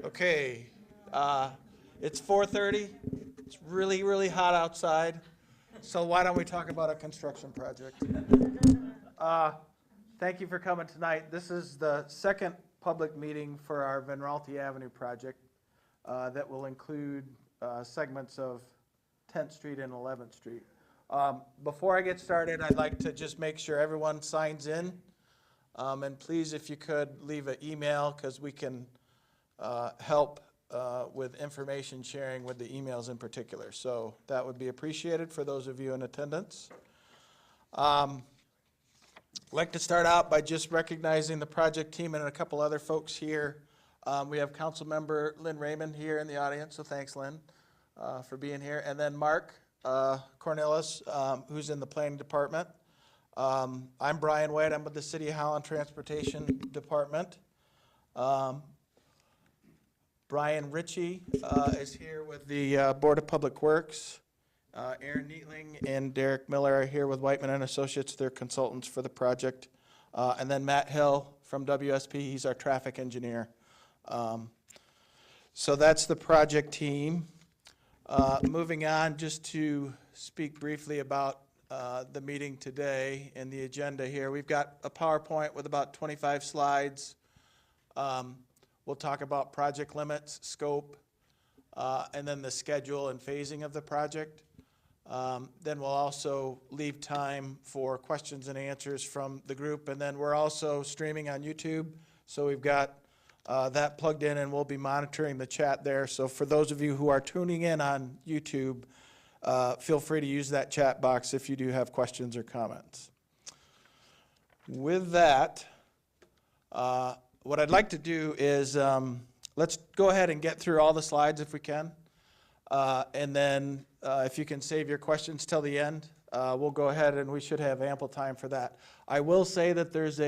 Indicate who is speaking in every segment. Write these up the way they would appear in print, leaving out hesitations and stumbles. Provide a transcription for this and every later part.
Speaker 1: Okay, it's 4:30. It's really, really hot outside. So why don't we talk about a construction project? Thank you for coming tonight. This is the second public meeting for our Raalte Avenue project that will include segments of 10th Street and 11th Street. Before I get started, I'd like to just make sure everyone signs in. And please, if you could, leave an email because we can help with information sharing with the emails in particular. So that would be appreciated for those of you in attendance. I'd like to start out by just recognizing the project team and a couple other folks here. We have Council Member Lynn Raymond here in the audience, so thanks, Lynn, for being here. And then Mark Cornelis, who's in the planning department. I'm Brian White. I'm with the City of Holland Transportation Department. Brian Ritchie is here with the Board of Public Works. Aaron Neatling and Derek Miller are here with Whiteman and Associates. They're consultants for the project. And then Matt Hill from WSP. He's our traffic engineer. So that's the project team. Moving on, just to speak briefly about the meeting today and the agenda here. We've got a PowerPoint with about 25 slides. We'll talk about project limits, scope, and then the schedule and phasing of the project. Then we'll also leave time for questions and answers from the group. And then we're also streaming on YouTube. So we've got that plugged in, and we'll be monitoring the chat there. So for those of you who are tuning in on YouTube, feel free to use that chat box if you do have questions or comments. With that, what I'd like to do is let's go ahead and get through all the slides if we can. And then if you can save your questions till the end, we'll go ahead and we should have ample time for that. I will say that there's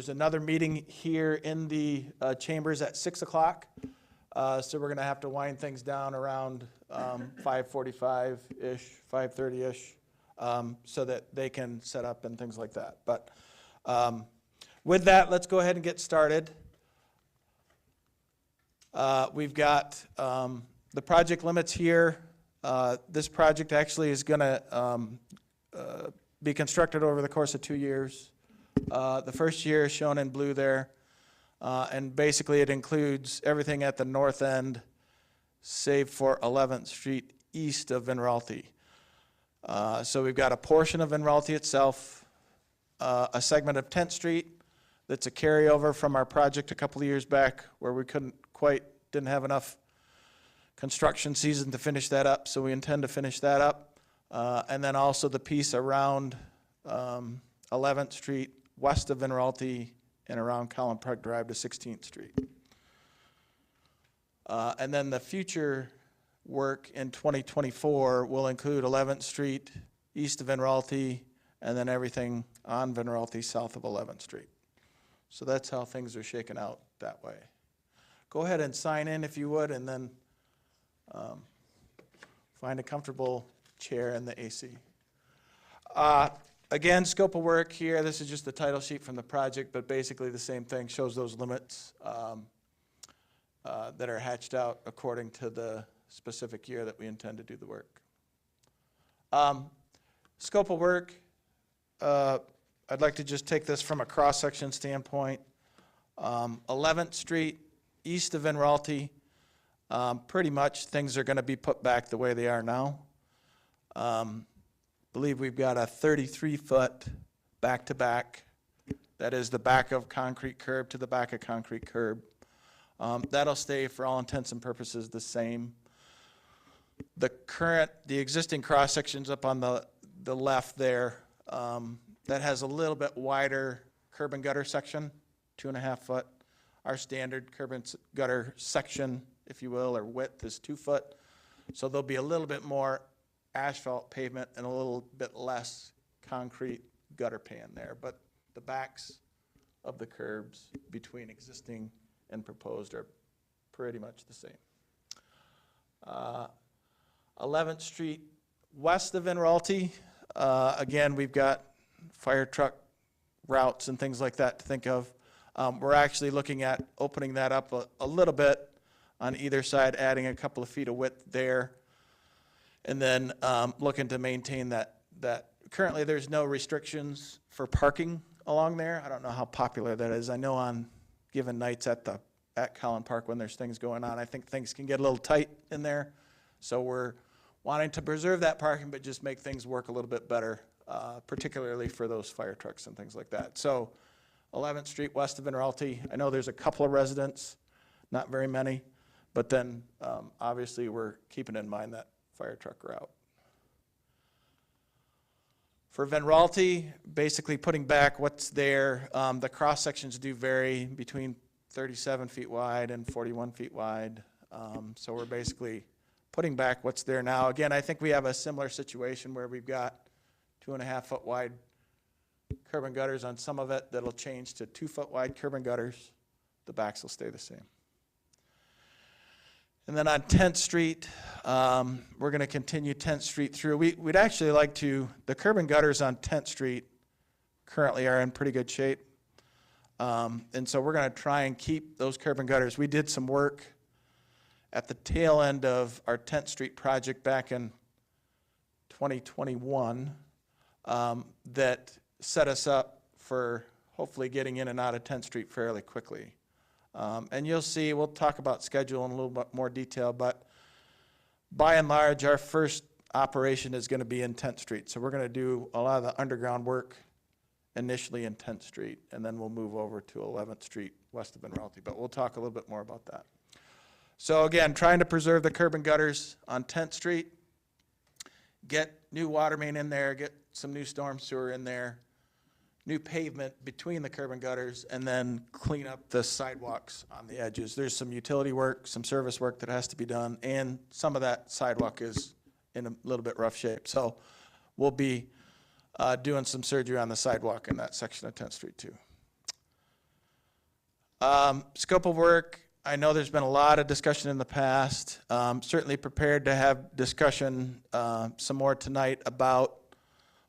Speaker 1: another meeting here in the chambers at 6 o'clock. So we're going to have to wind things down around 5:45-ish, 5:30-ish, so that they can set up and things like that. But with that, let's go ahead and get started. We've got the project limits here. This project actually is going to be constructed over the course of 2 years. The first year is shown in blue there. And basically it includes everything at the north end, save for 11th Street east of Raalte. So we've got a portion of Raalte itself, a segment of 10th Street that's a carryover from our project a couple of years back where we didn't have enough construction season to finish that up, so we intend to finish that up. And then also the piece around 11th Street west of Raalte and around Collin Park Drive to 16th Street. And then the future work in 2024 will include 11th Street east of Raalte and then everything on Raalte south of 11th Street. So that's how things are shaken out that way. Go ahead and sign in if you would, and then find a comfortable chair in the AC. Again, scope of work here, this is just the title sheet from the project, but basically the same thing, shows those limits that are hatched out according to the specific year that we intend to do the work. Scope of work, I'd like to just take this from a cross-section standpoint. 11th Street, east of Raalte, pretty much things are going to be put back the way they are now. Believe we've got a 33-foot back-to-back. That is the back of concrete curb to the back of concrete curb. That'll stay for all intents and purposes the same. The existing cross sections up on the left there, that has a little bit wider curb and gutter section, 2.5 foot. Our standard curb and gutter section, if you will, or width is 2 foot. So there'll be a little bit more asphalt pavement and a little bit less concrete gutter pan there. But the backs of the curbs between existing and proposed are pretty much the same. 11th Street west of Raalte, again, we've got fire truck routes and things like that to think of. We're actually looking at opening that up a little bit on either side, adding a couple of feet of width there, and then looking to maintain that. Currently, there's no restrictions for parking along there. I don't know how popular that is. I know on given nights at Holland Park when there's things going on, I think things can get a little tight in there. So we're wanting to preserve that parking, but just make things work a little bit better, particularly for those fire trucks and things like that. So 11th Street west of Raalte, I know there's a couple of residents, not very many, but then obviously we're keeping in mind that fire truck route. For Raalte, basically putting back what's there. The cross sections do vary between 37 feet wide and 41 feet wide. So we're basically putting back what's there now. Again, I think we have a similar situation where we've got 2.5 foot wide curb and gutters on some of it that'll change to 2 foot wide curb and gutters. The backs will stay the same. And then on 10th Street, we're going to continue 10th Street through. We'd actually like to, the curb and gutters on 10th Street currently are in pretty good shape. And so we're going to try and keep those curb and gutters. We did some work at the tail end of our 10th Street project back in 2021 that set us up for hopefully getting in and out of 10th Street fairly quickly. And you'll see, we'll talk about schedule in a little bit more detail, but by and large, our first operation is going to be in 10th Street. So we're going to do a lot of the underground work initially in 10th Street, and then we'll move over to 11th Street west of Raalte. But we'll talk a little bit more about that. So again, trying to preserve the curb and gutters on 10th Street, get new water main in there, get some new storm sewer in there, new pavement between the curb and gutters, and then clean up the sidewalks on the edges. There's some utility work, some service work that has to be done, and some of that sidewalk is in a little bit rough shape. So we'll be doing some surgery on the sidewalk in that section of 10th Street too. Scope of work, I know there's been a lot of discussion in the past. Certainly prepared to have discussion some more tonight about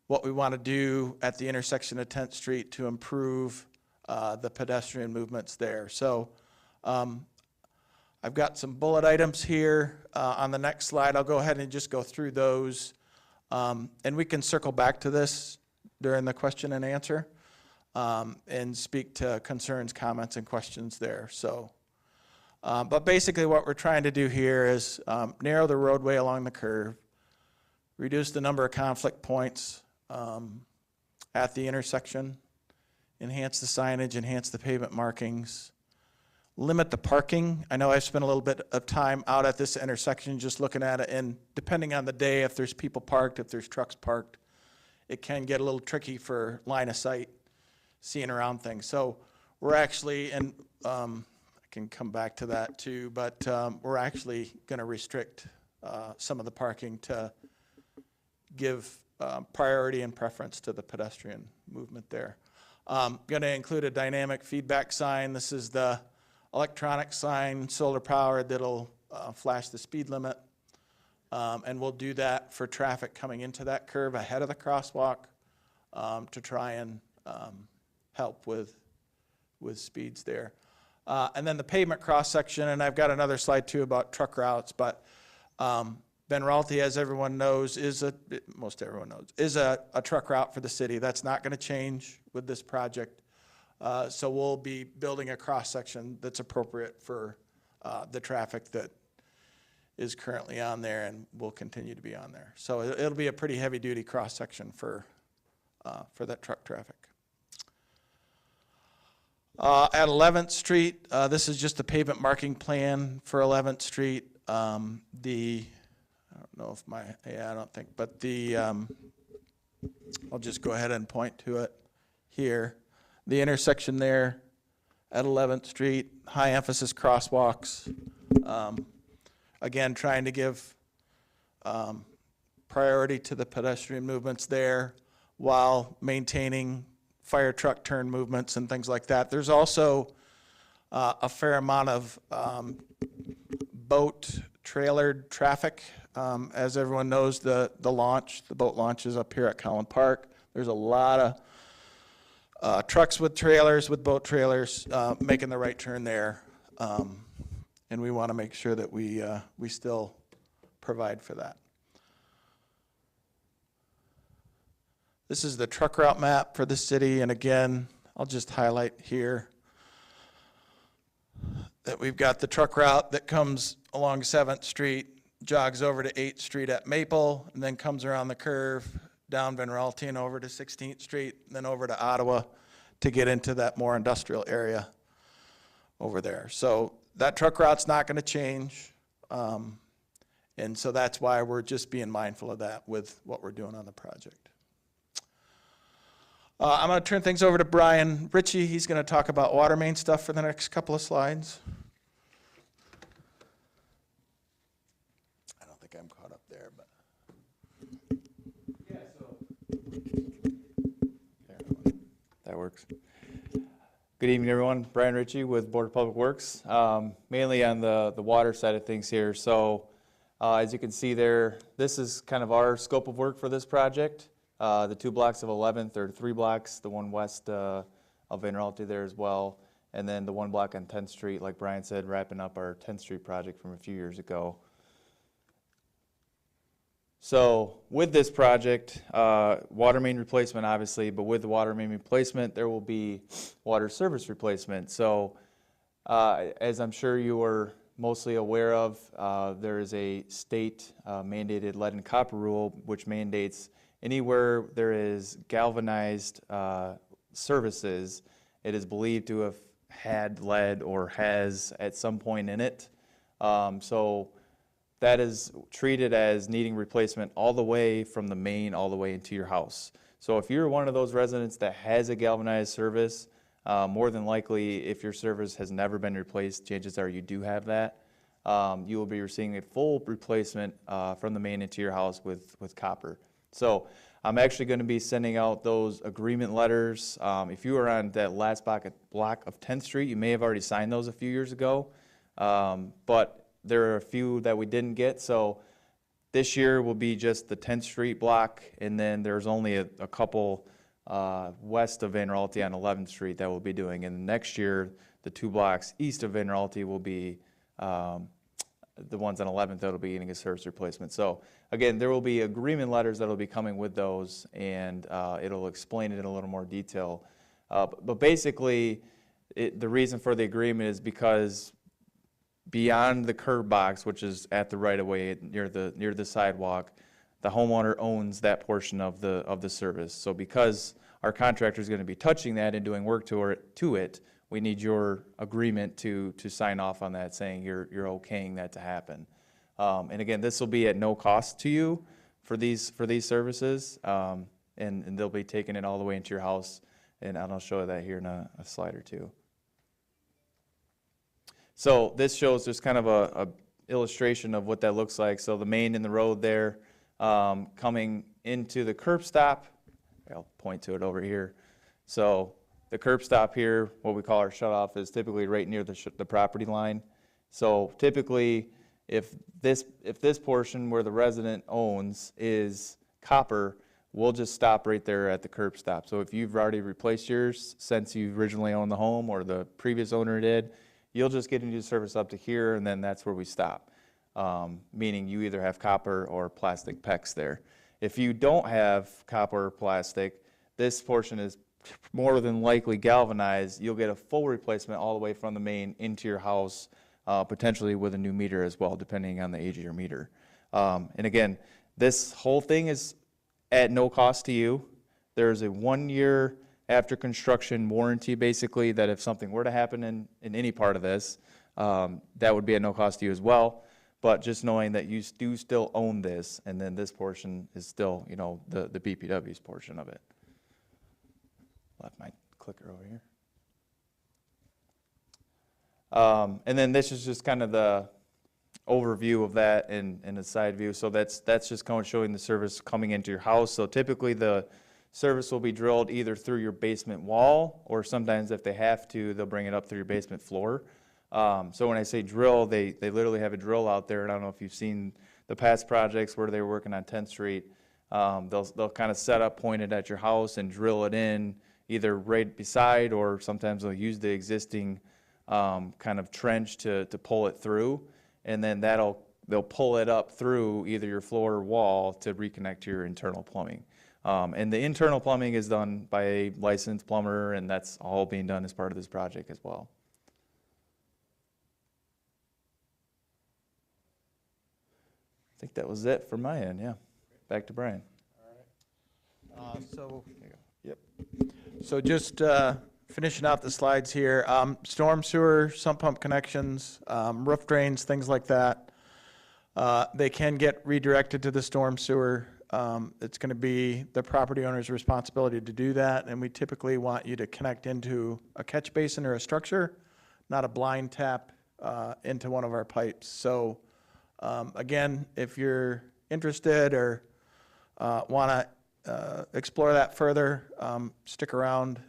Speaker 1: what we want to do at the intersection of 10th Street to improve the pedestrian movements there. So I've got some bullet items here on the next slide. I'll go ahead and just go through those. And we can circle back to this during the question and answer and speak to concerns, comments, and questions there. So, but basically what we're trying to do here is narrow the roadway along the curve, reduce the number of conflict points at the intersection, enhance the signage, enhance the pavement markings, limit the parking. I know I've spent a little bit of time out at this intersection just looking at it, and depending on the day, if there's people parked, if there's trucks parked, it can get a little tricky for line of sight, seeing around things. So we're actually, and I can come back to that too, but we're actually going to restrict some of the parking to give priority and preference to the pedestrian movement there. Going to include a dynamic feedback sign. This is the electronic sign, solar powered, that'll flash the speed limit. And we'll do that for traffic coming into that curve ahead of the crosswalk to try and help with speeds there. And then the pavement cross section, and I've got another slide too about truck routes, but Raalte, as everyone knows, most everyone knows, is a truck route for the city. That's not going to change with this project. So we'll be building a cross section that's appropriate for the traffic that is currently on there and will continue to be on there. So it'll be a pretty heavy duty cross section for that truck traffic. At 11th Street, this is just the pavement marking plan for 11th Street. I don't know if I don't think, but I'll just go ahead and point to it here. The intersection there at 11th Street, high emphasis crosswalks. Again, trying to give priority to the pedestrian movements there while maintaining fire truck turn movements and things like that. There's also a fair amount of boat trailered traffic. As everyone knows, the boat launch is up here at Holland Park. There's a lot trucks with trailers, with boat trailers, making the right turn there. And we want to make sure that we still provide for that. This is the truck route map for the city, and again, I'll just highlight here that we've got the truck route that comes along 7th Street, jogs over to 8th Street at Maple, and then comes around the curve down Van Raalte and over to 16th Street, and then over to Ottawa to get into that more industrial area over there. So that truck route's not going to change, and so that's why we're just being mindful of that with what we're doing on the project. I'm going to turn things over to Brian Ritchie. He's going to talk about water main stuff for the next couple of slides. I don't think I'm caught up there, but
Speaker 2: yeah, so there, that works. Good evening, everyone. Brian Ritchie with Board of Public Works, mainly on the water side of things here. So as you can see there, this is kind of our scope of work for this project. The 2 blocks of 11th, or 3 blocks, the one west of Van Raalte there as well, and then the 1 block on 10th Street, like Brian said, wrapping up our 10th Street project from a few years ago. So with this project, water main replacement obviously, but with the water main replacement, there will be water service replacement. So as I'm sure you are mostly aware of, there is a state mandated lead and copper rule which mandates anywhere there is galvanized services, it is believed to have had lead or has at some point in it. So that is treated as needing replacement all the way from the main all the way into your house. So if you're one of those residents that has a galvanized service, more than likely if your service has never been replaced, chances are you do have that. You will be receiving a full replacement from the main into your house with copper. So I'm actually going to be sending out those agreement letters. If you were on that last block of 10th Street, you may have already signed those a few years ago, but there are a few that we didn't get. So this year will be just the 10th Street block, and then there's only a couple west of Van Raalte on 11th Street that we'll be doing. And next year, the 2 blocks east of Van Raalte will be the ones on 11th that will be getting a service replacement. So again, there will be agreement letters that will be coming with those, and it'll explain it in a little more detail. But basically, the reason for the agreement is because beyond the curb box, which is at the right-of-way near the sidewalk, the homeowner owns that portion of the service. So because our contractor is going to be touching that and doing work to it, we need your agreement to sign off on that, saying you're okaying that to happen. And again, this will be at no cost to you for these services, and they'll be taking it all the way into your house, and I'll show you that here in a slide or two. So this shows just kind of a illustration of what that looks like. So the main in the road there, coming into the curb stop, I'll point to it over here. So the curb stop here, what we call our shutoff, is typically right near the property line. So typically, if this portion where the resident owns is copper, we'll just stop right there at the curb stop. So if you've already replaced yours since you originally owned the home, or the previous owner did, you'll just get into service up to here, and then that's where we stop. Meaning you either have copper or plastic PEX there. If you don't have copper or plastic, this portion is more than likely galvanized. You'll get a full replacement all the way from the main into your house, potentially with a new meter as well, depending on the age of your meter. And again, this whole thing is at no cost to you. There's a 1-year after construction warranty, basically, that if something were to happen in any part of this, that would be at no cost to you as well. But just knowing that you do still own this, and then this portion is still, the BPW's portion of it. Left my clicker over here. And then this is just kind of the overview of that and a side view. So that's just kind of showing the service coming into your house. So typically the service will be drilled either through your basement wall, or sometimes if they have to, they'll bring it up through your basement floor. So when I say drill, they literally have a drill out there, and I don't know if you've seen the past projects where they were working on 10th Street. They'll kind of set up, point it at your house, and drill it in either right beside, or sometimes they'll use the existing kind of trench to pull it through, and then they'll pull it up through either your floor or wall to reconnect to your internal plumbing. And the internal plumbing is done by a licensed plumber, and that's all being done as part of this project as well. I think that was it from my end, yeah. Back to Brian.
Speaker 1: So just finishing out the slides here, storm sewer, sump pump connections, roof drains, things like that. They can get redirected to the storm sewer. It's going to be the property owner's responsibility to do that, and we typically want you to connect into a catch basin or a structure, not a blind tap into one of our pipes. So again, if you're interested or want to explore that further, stick around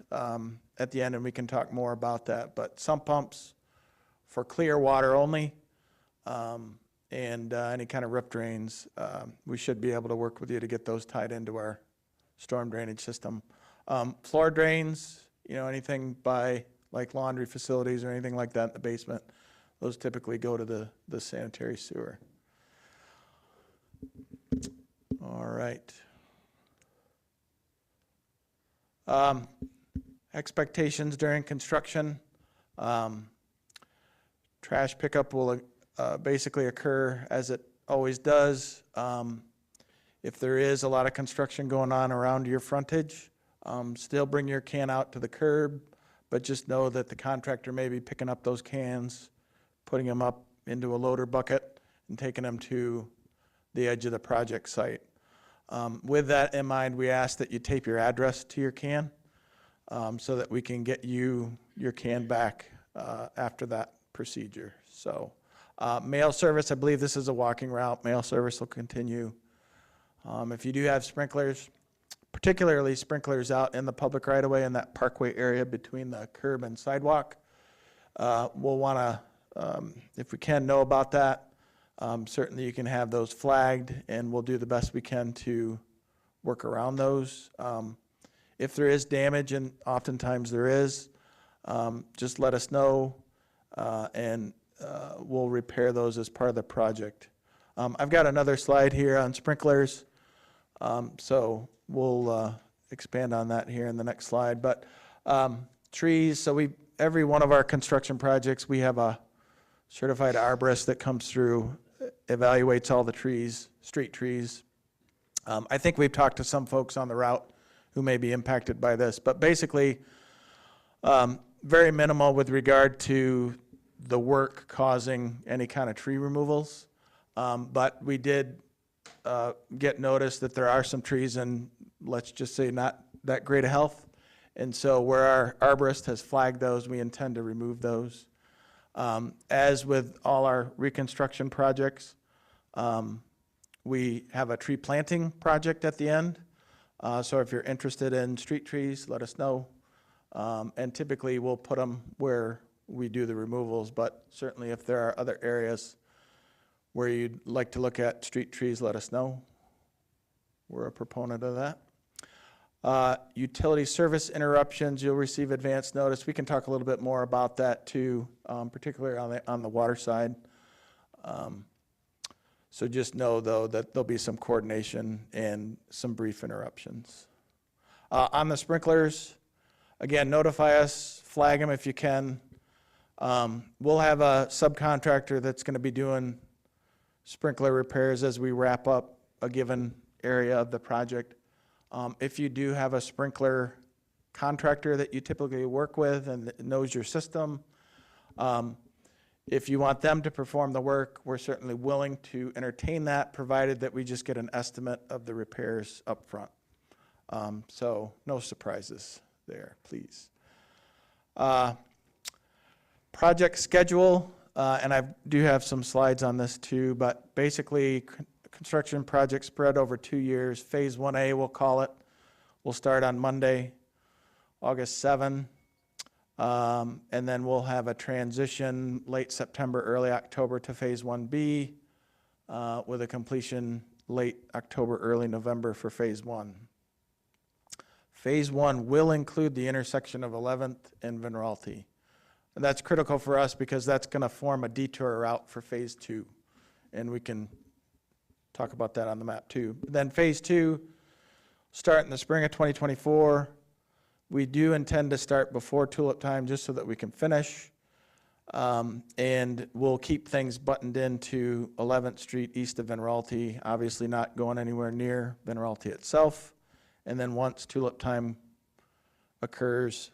Speaker 1: at the end and we can talk more about that. But sump pumps for clear water only, and any kind of roof drains, we should be able to work with you to get those tied into our storm drainage system. Floor drains, anything by like laundry facilities or anything like that in the basement, those typically go to the sanitary sewer. All right. Expectations during construction. Trash pickup will basically occur as it always does. If there is a lot of construction going on around your frontage, still bring your can out to the curb, but just know that the contractor may be picking up those cans, putting them up into a loader bucket, and taking them to the edge of the project site. With that in mind, we ask that you tape your address to your can so that we can get you your can back after that procedure. So mail service, I believe this is a walking route. Mail service will continue. If you do have sprinklers, particularly sprinklers out in the public right-of-way in that parkway area between the curb and sidewalk, we'll want to, if we can, know about that. Certainly you can have those flagged, and we'll do the best we can to work around those. If there is damage, and oftentimes there is, just let us know, and we'll repair those as part of the project. I've got another slide here on sprinklers, so we'll expand on that here in the next slide. But trees, so every one of our construction projects, we have a certified arborist that comes through, evaluates all the trees, street trees. I think we've talked to some folks on the route who may be impacted by this, but basically very minimal with regard to the work causing any kind of tree removals. But we did get notice that there are some trees in, let's just say, not that great a health. And so where our arborist has flagged those, we intend to remove those. As with all our reconstruction projects, we have a tree planting project at the end. So if you're interested in street trees, let us know. And typically we'll put them where we do the removals, but certainly if there are other areas where you'd like to look at street trees, let us know. We're a proponent of that. Utility service interruptions, you'll receive advance notice. We can talk a little bit more about that too, particularly on the water side. So just know though that there'll be some coordination and some brief interruptions. On the sprinklers, again, notify us, flag them if you can. We'll have a subcontractor that's going to be doing sprinkler repairs as we wrap up a given area of the project. If you do have a sprinkler contractor that you typically work with and that knows your system, if you want them to perform the work, we're certainly willing to entertain that, provided that we just get an estimate of the repairs up front. So no surprises there, please. Project schedule, and I do have some slides on this too, but basically construction project spread over 2 years. Phase 1A, we'll call it. We'll start on Monday, August 7. And then we'll have a transition late September, early October to Phase 1B with a completion late October, early November for Phase 1. Phase 1 will include the intersection of 11th and Van Raalte. And that's critical for us because that's going to form a detour route for Phase 2. And we can talk about that on the map too. Then Phase 2, start in the spring of 2024. We do intend to start before tulip time just so that we can finish. And we'll keep things buttoned into 11th Street east of Van Raalte, obviously not going anywhere near Van Raalte itself. And then once tulip time occurs,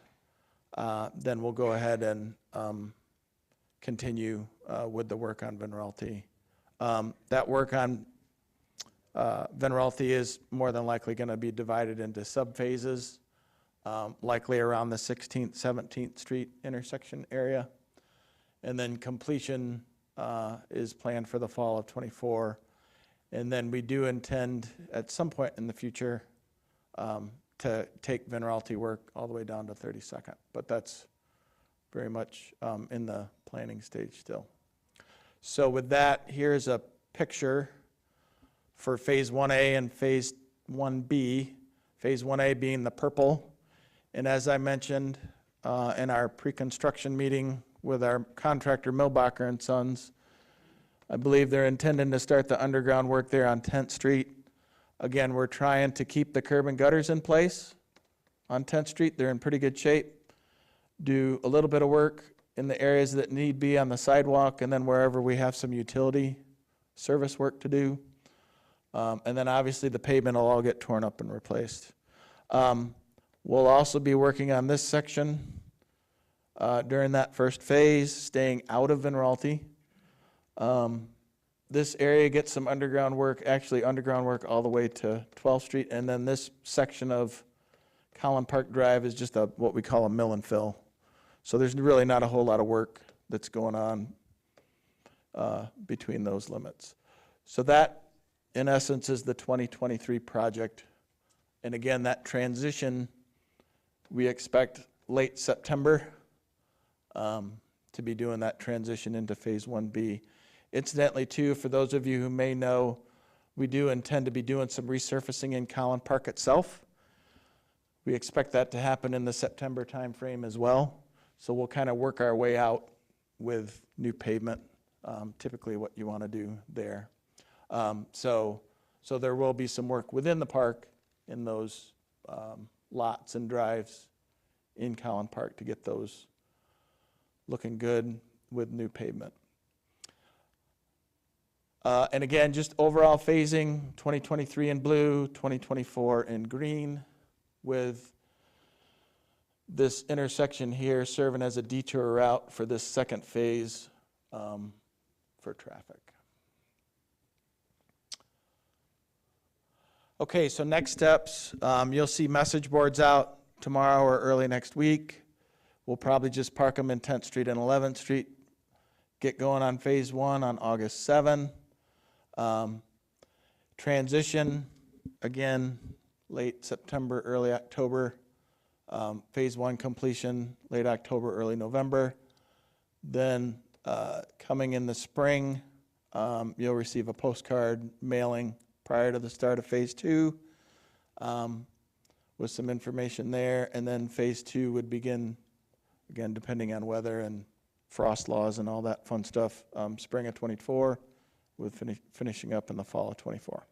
Speaker 1: then we'll go ahead and continue with the work on Van Raalte. That work on Van Raalte is more than likely going to be divided into sub-phases, likely around the 16th, 17th Street intersection area. And then completion is planned for the fall of '24. And then we do intend at some point in the future to take Van Raalte work all the way down to 32nd. But that's very much in the planning stage still. So with that, here's a picture for Phase 1A and Phase 1B. Phase 1A being the purple. And as I mentioned in our pre-construction meeting with our contractor Milbacher and Sons, I believe they're intending to start the underground work there on 10th Street. Again, we're trying to keep the curb and gutters in place on 10th Street. They're in pretty good shape. Do a little bit of work in the areas that need be on the sidewalk, and then wherever we have some utility service work to do. And then obviously the pavement will all get torn up and replaced. We'll also be working on this section during that first phase, staying out of Van Raalte. This area gets some underground work, actually underground work all the way to 12th Street, and then this section of Holland Park Drive is just what we call a mill and fill. So there's really not a whole lot of work that's going on between those limits. So that, in essence, is the 2023 project. And again, that transition, we expect late September to be doing that transition into Phase 1B. Incidentally, too, for those of you who may know, we do intend to be doing some resurfacing in Holland Park itself. We expect that to happen in the September timeframe as well. So we'll kind of work our way out with new pavement, typically what you want to do there. So there will be some work within the park in those lots and drives in Holland Park to get those looking good with new pavement. And again, just overall phasing, 2023 in blue, 2024 in green, with this intersection here serving as a detour route for this second phase for traffic. Okay, so next steps, you'll see message boards out tomorrow or early next week. We'll probably just park them in 10th Street and 11th Street, get going on Phase 1 on August 7. Transition, again, late September, early October. Phase 1 completion, late October, early November. Then coming in the spring, you'll receive a postcard mailing prior to the start of Phase 2 with some information there. And then Phase 2 would begin, again, depending on weather and frost laws and all that fun stuff, spring of 24 with finishing up in the fall of 24.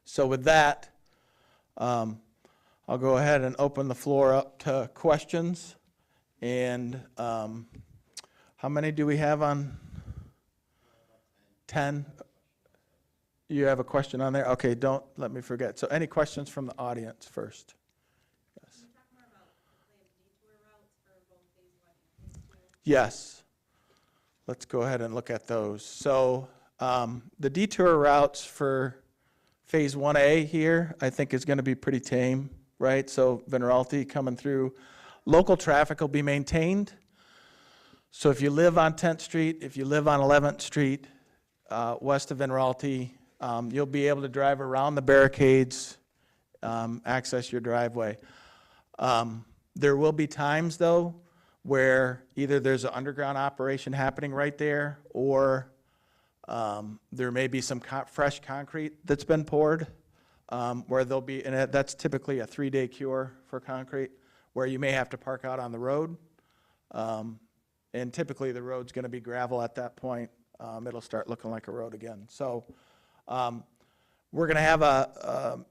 Speaker 1: So with that, I'll go ahead and open the floor up to questions. And how many do we have on? 10? You have a question on there? Okay, don't let me forget. So any questions from the audience first? Yes. Can you talk more about the detour routes for both Phase 1 and Phase 2? Yes. Let's go ahead and look at those. So the detour routes for Phase 1A here, I think is going to be pretty tame, right? So Van Raalte coming through. Local traffic will be maintained. So if you live on 10th Street, if you live on 11th Street, west of Van Raalte, you'll be able to drive around the barricades, access your driveway. There will be times, though, where either there's an underground operation happening right there, or there may be some fresh concrete that's been poured where there'll be, and that's typically a 3-day cure for concrete, where you may have to park out on the road. And typically the road's going to be gravel at that point. It'll start looking like a road again. So we're going to have a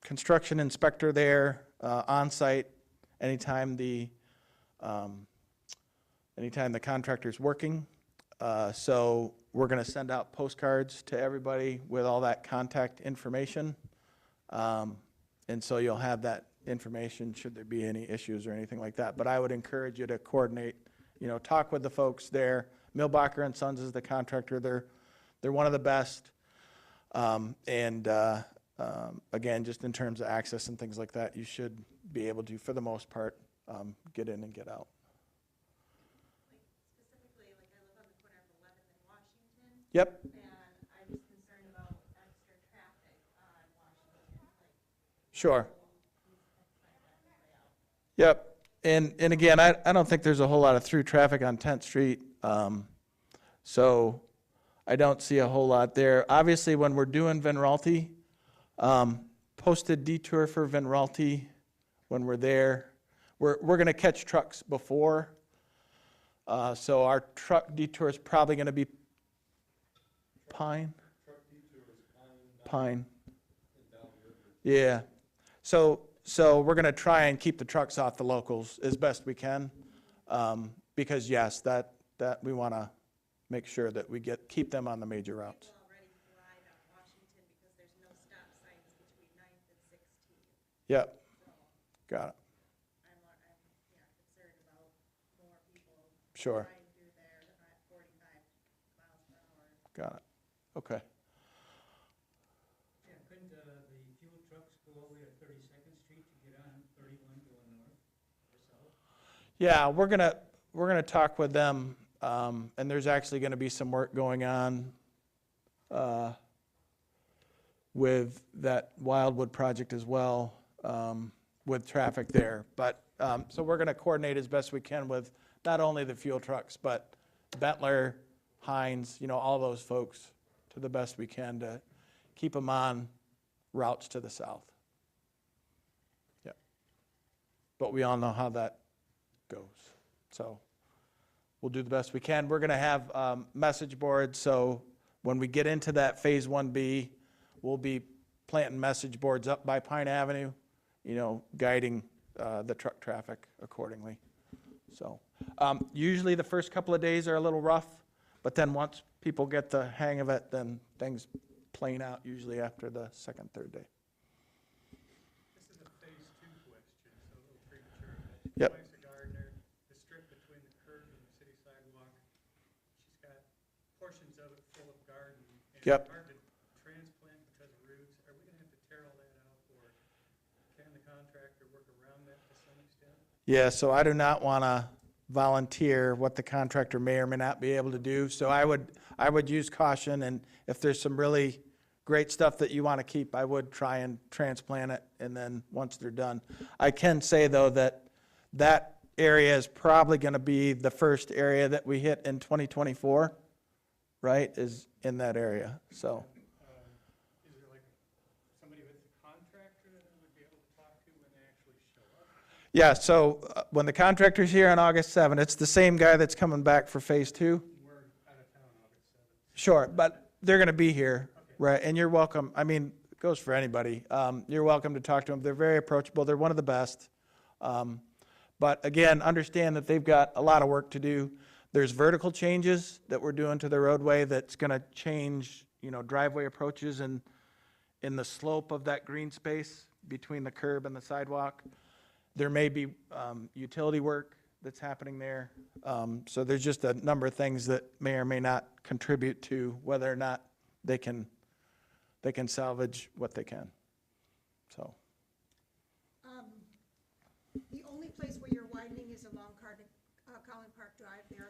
Speaker 1: construction inspector there on site anytime the contractor's working. So we're going to send out postcards to everybody with all that contact information. And so you'll have that information should there be any issues or anything like that. But I would encourage you to coordinate, talk with the folks there. Milbacher and Sons is the contractor. They're one of the best. Again, just in terms of access and things like that, you should be able to, for the most part, get in and get out.
Speaker 3: Specifically, like I live on the corner of 11th and Washington.
Speaker 1: Yep.
Speaker 3: And I'm just concerned about extra traffic on Washington.
Speaker 1: Sure. Yep. And again, I don't think there's a whole lot of through traffic on 10th Street. So I don't see a whole lot there. Obviously, when we're doing Van Raalte, posted detour for Van Raalte when we're there. We're going to catch trucks before. So our truck detour is probably going to be Pine. Pine. Yeah. So we're going to try and keep the trucks off the locals as best we can, because yes, that we want to make sure that we keep them on the major routes.
Speaker 3: People already ride on Washington because there's no stop signs between 9th and 16th.
Speaker 1: Yep. Got it.
Speaker 3: I'm concerned about more people
Speaker 1: Sure.
Speaker 3: riding through there at 45 miles per hour.
Speaker 1: Got it. Okay.
Speaker 4: Yeah, couldn't the fuel trucks go all the way to 32nd Street to get on 31 going north or south?
Speaker 1: Yeah, we're gonna talk with them, and there's actually gonna be some work going on with that Wildwood project as well, with traffic there. But so we're gonna coordinate as best we can with not only the fuel trucks, but Bentler, Hines, all those folks to the best we can to keep them on routes to the south. Yeah. But we all know how that goes. So we'll do the best we can. We're going to have message boards. So when we get into that phase 1B, we'll be planting message boards up by Pine Avenue, guiding the truck traffic accordingly. So usually the first couple of days are a little rough, but then once people get the hang of it, then things plane out usually after the second, third day.
Speaker 4: This is a phase 2 question, so a little premature.
Speaker 1: Yep.
Speaker 4: Liza Gardner, the strip between the curb and the city sidewalk, she's got portions of it full of garden. And
Speaker 1: Yep.
Speaker 4: it's hard to transplant because of roots. Are we gonna have to tear all that out, or can the contractor work around that to some extent?
Speaker 1: Yeah, so I do not want to volunteer what the contractor may or may not be able to do. So I would use caution, and if there's some really great stuff that you want to keep, I would try and transplant it, and then once they're done. I can say, though, that area is probably going to be the first area that we hit in 2024, right, is in that area, so.
Speaker 4: Is there like somebody with the contractor that we would be able to talk to when they actually show up?
Speaker 1: Yeah, so when the contractor's here on August 7th, it's the same guy that's coming back for phase 2.
Speaker 4: We're out of town August 7th.
Speaker 1: Sure, but they're going to be here, right? And you're welcome. I mean, it goes for anybody. You're welcome to talk to them. They're very approachable. They're one of the best. But again, understand that they've got a lot of work to do. There's vertical changes that we're doing to the roadway that's going to change, driveway approaches and in the slope of that green space between the curb and the sidewalk. There may be utility work that's happening there. So there's just a number of things that may or may not contribute to whether or not they can salvage what they can. So.
Speaker 5: The only place where you're widening is along Collin Park Drive there.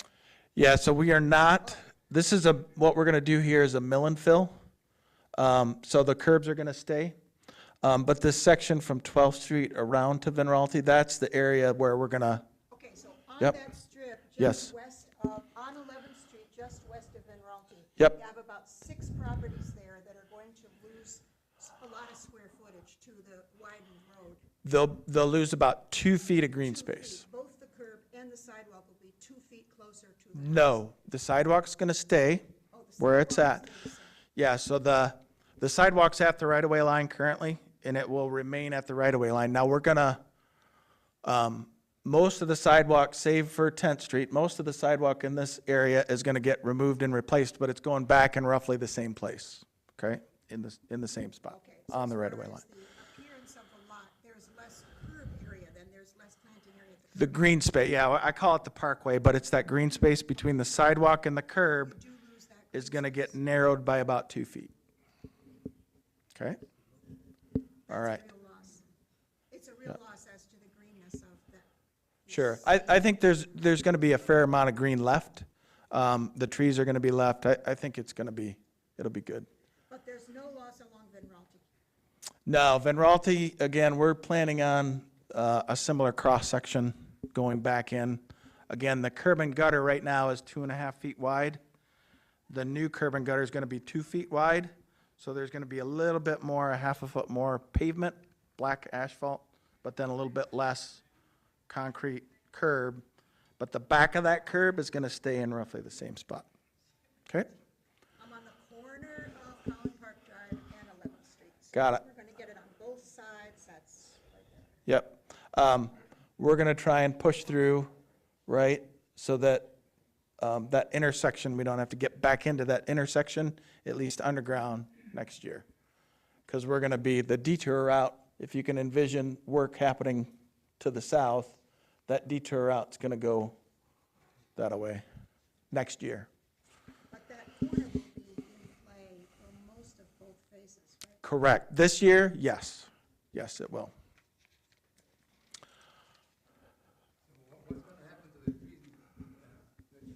Speaker 1: Yeah, so we are not, this is what we're gonna do here is a mill and fill. So the curbs are gonna stay. But this section from 12th Street around to Van Raalte, that's the area where we're gonna,
Speaker 5: Okay, so on
Speaker 1: Yep.
Speaker 5: that strip,
Speaker 1: Yes.
Speaker 5: just west of, on 11th Street, just west of Van Raalte.
Speaker 1: Yep.
Speaker 5: You have about 6 properties there that are going to lose a lot of square footage to the widened road.
Speaker 1: They'll lose about 2 feet of green
Speaker 5: 2 feet.
Speaker 1: space.
Speaker 5: Both the curb and the sidewalk will be 2 feet closer to the house.
Speaker 1: No, the sidewalk's gonna stay
Speaker 5: Oh, the
Speaker 1: where it's
Speaker 5: sidewalk
Speaker 1: at.
Speaker 5: will stay the same.
Speaker 1: Yeah, so the sidewalk's at the right-of-way line currently, and it will remain at the right-of-way line. Now, we're gonna, most of the sidewalk, save for 10th Street, most of the sidewalk in this area is gonna get removed and replaced, but it's going back in roughly the same place, okay? In the same spot,
Speaker 5: Okay, so
Speaker 1: on the
Speaker 5: as
Speaker 1: right-of-way
Speaker 5: far
Speaker 1: line.
Speaker 5: as the appearance of the lot, there's less curb area, then there's less planting area at the
Speaker 1: The green space, yeah, I call it the parkway, but it's that green space between the sidewalk and the curb
Speaker 5: You do lose that.
Speaker 1: is
Speaker 5: green
Speaker 1: gonna
Speaker 5: space.
Speaker 1: get narrowed by about 2 feet. Okay? All right.
Speaker 5: That's a real loss. It's a real loss as to the greenness of that.
Speaker 1: Sure. I think there's going to be a fair amount of green left. The trees are going to be left. I think it'll be good.
Speaker 5: But there's no loss along Van Raalte.
Speaker 1: No, Van Raalte, again, we're planning on a similar cross-section going back in. Again, the curb and gutter right now is 2.5 feet wide. The new curb and gutter is going to be 2 feet wide. So there's going to be a little bit more, a half a foot more pavement, black asphalt, but then a little bit less concrete curb. But the back of that curb is going to stay in roughly the same spot. Okay?
Speaker 5: I'm on the corner of Holland Park Drive and 11th Street. So
Speaker 1: Got it.
Speaker 5: We're going to get it on both sides, that's right there.
Speaker 1: Yep. We're going to try and push through, right, so that that intersection, we don't have to get back into that intersection, at least underground next year. Because we're going to be the detour route, if you can envision work happening to the south, that detour route's going to go that way next year.
Speaker 5: But that corner will be in play for most of both phases, right?
Speaker 1: Correct. This year, yes. Yes, it will.
Speaker 4: What's gonna happen to the trees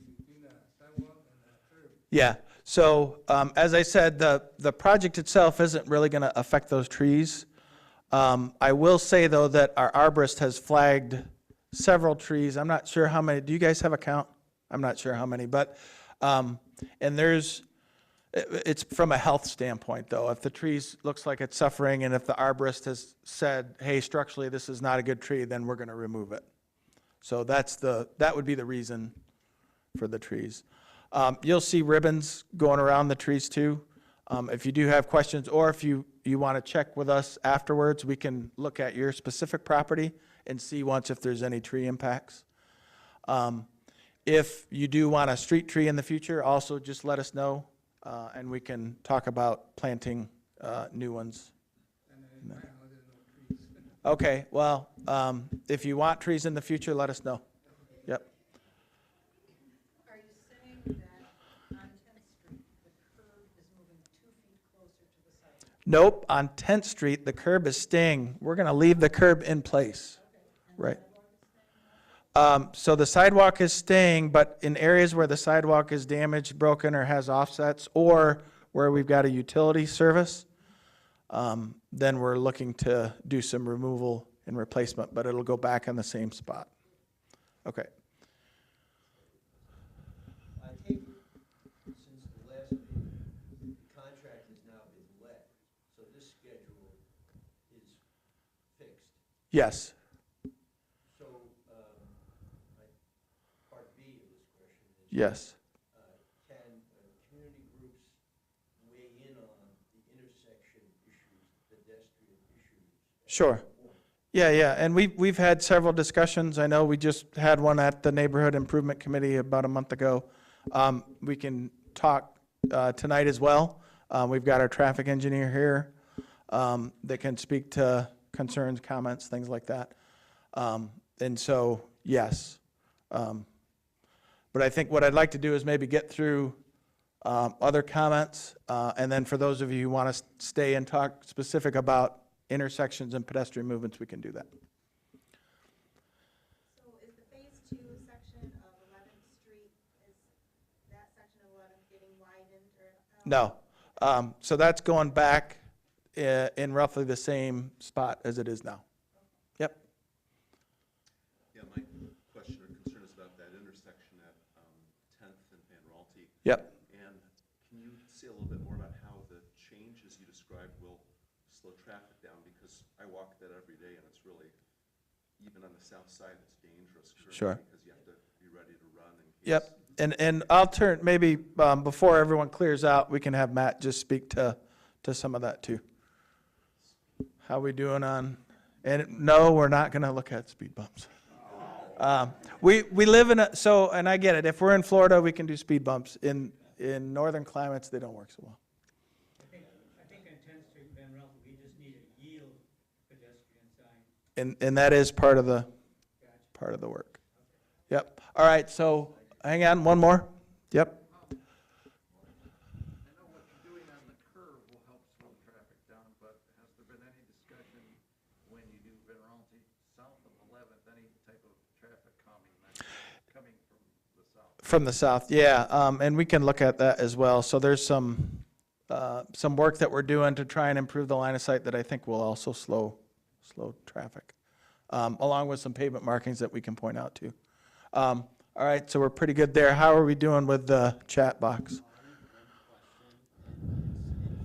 Speaker 4: between the sidewalk and the curb?
Speaker 1: Yeah, so as I said, the project itself isn't really going to affect those trees. I will say, though, that our arborist has flagged several trees. I'm not sure how many. Do you guys have a count? I'm not sure how many, but, and it's from a health standpoint, though. If the trees looks like it's suffering and if the arborist has said, hey, structurally, this is not a good tree, then we're going to remove it. So that would be the reason for the trees. You'll see ribbons going around the trees too. If you do have questions, or if you want to check with us afterwards, we can look at your specific property and see once if there's any tree impacts. If you do want a street tree in the future, also just let us know, and we can talk about planting new ones.
Speaker 4: And then, there's no trees.
Speaker 1: Okay, well, if you want trees in the future, let us know. Yep.
Speaker 6: Are you saying that on 10th Street, the curb is moving 2 feet closer to the sidewalk?
Speaker 1: Nope, on 10th Street, the curb is staying. We're going to leave the curb in place. Right. So the sidewalk is staying, but in areas where the sidewalk is damaged, broken, or has offsets, or where we've got a utility service, then we're looking to do some removal and replacement, but it'll go back in the same spot. Okay.
Speaker 7: I take it, since the last meeting, the contract has now been let, so this schedule is fixed.
Speaker 1: Yes.
Speaker 7: So, part B of this question is,
Speaker 1: Yes.
Speaker 7: can community groups weigh in on the intersection issues, pedestrian issues?
Speaker 1: Sure. Yeah, and we've had several discussions. I know we just had one at the Neighborhood Improvement Committee about a month ago. We can talk tonight as well. We've got our traffic engineer here that can speak to concerns, comments, things like that. And so, yes. But I think what I'd like to do is maybe get through other comments, and then for those of you who want to stay and talk specific about intersections and pedestrian movements, we can do that.
Speaker 3: So is the phase 2 section of 11th Street, is that section of 11th getting widened or?
Speaker 1: No. So that's going back in roughly the same spot as it is now. Yep.
Speaker 8: Yeah, my question or concern is about that intersection at 10th and Van Raalte.
Speaker 1: Yep.
Speaker 8: And can you say a little bit more about how the changes you described will slow traffic down, because I walk that every day, and it's really, even on the south side, it's dangerous. currently,
Speaker 1: Sure.
Speaker 8: Because you have to be ready to run in case.
Speaker 1: Yep, and I'll turn, maybe before everyone clears out, we can have Matt just speak to some of that too. How we doing on, and no, we're not gonna look at speed bumps. We live in a, so, and I get it, if we're in Florida, we can do speed bumps. In northern climates, they don't work so well.
Speaker 4: I think on 10th Street, Van Raalte, we just need a yield pedestrian sign.
Speaker 1: And that is part of the work. Yep, all right, so, hang on, one more, yep.
Speaker 9: I know what you're doing on the curve will help slow traffic down, but has there been any discussion when you do Van Raalte south of 11th, any type of traffic calming measure coming from the south?
Speaker 1: From the south, yeah, and we can look at that as well. So there's some work that we're doing to try and improve the line of sight that I think will also slow traffic, along with some pavement markings that we can point out too. All right, so we're pretty good there. How are we doing with the chat box?
Speaker 10: In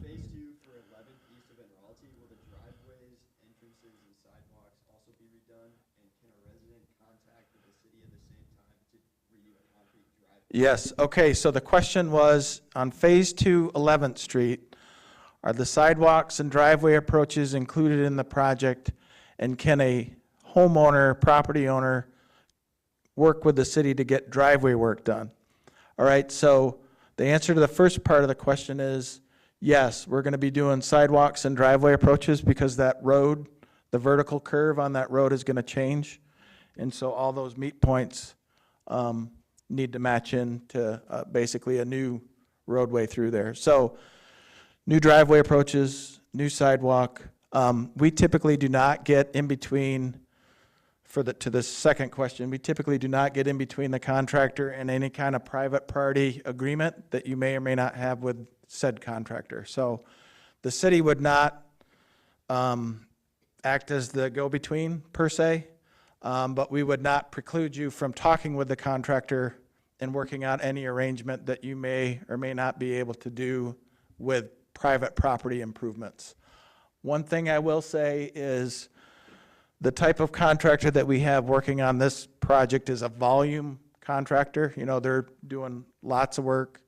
Speaker 10: phase 2 for 11th east of Raalte, will the driveways, entrances, and sidewalks also be redone? And can a resident contact the city at the same time to redo a concrete driveway?
Speaker 1: Yes, okay, so the question was, on Phase 2, 11th Street, are the sidewalks and driveway approaches included in the project? And can a homeowner, property owner, work with the city to get driveway work done? All right, so the answer to the first part of the question is, yes, we're gonna be doing sidewalks and driveway approaches because that road, the vertical curve on that road is gonna change. And so all those meet points need to match into basically a new roadway through there. So new driveway approaches, new sidewalk. We typically do not get in between, to the second question, we typically do not get in between the contractor and any kind of private party agreement that you may or may not have with said contractor. So the city would not act as the go-between per se, but we would not preclude you from talking with the contractor and working out any arrangement that you may or may not be able to do with private property improvements. One thing I will say is the type of contractor that we have working on this project is a volume contractor. You know, they're doing lots of work,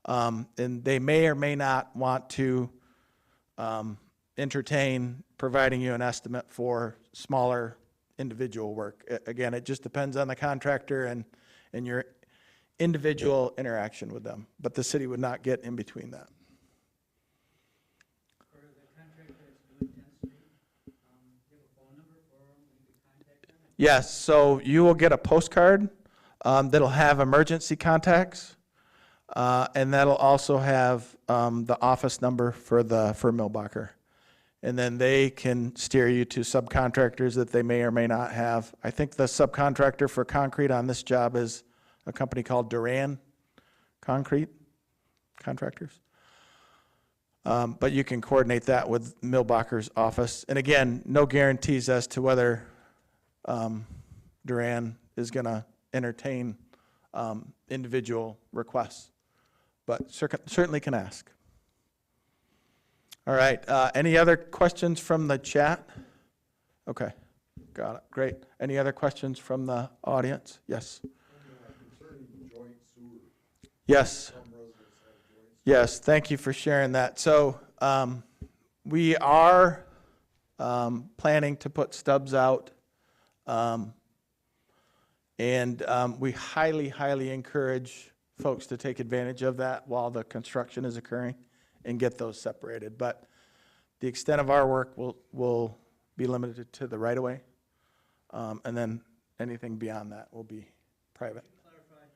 Speaker 1: and they may or may not want to entertain providing you an estimate for smaller individual work. Again, it just depends on the contractor and your individual interaction with them, but the city would not get in between that.
Speaker 4: For the contractor that's doing 10th Street, you have a phone number for them, we can contact them?
Speaker 1: Yes, so you will get a postcard that'll have emergency contacts, and that'll also have the office number for Milbacher. And then they can steer you to subcontractors that they may or may not have. I think the subcontractor for concrete on this job is a company called Duran Concrete Contractors. But you can coordinate that with Milbacher's office. And again, no guarantees as to whether Duran is going to entertain individual requests, but certainly can ask. All right, any other questions from the chat? Okay, got it, great. Any other questions from the audience? Yes.
Speaker 10: Concerning joint sewer.
Speaker 1: Yes.
Speaker 10: Some residents have joint.
Speaker 1: Yes, thank you for sharing that. So we are planning to put stubs out, and we highly, highly encourage folks to take advantage of that while the construction is occurring and get those separated. But the extent of our work will be limited to the right-of-way, and then anything beyond that will be private.
Speaker 7: Clarify,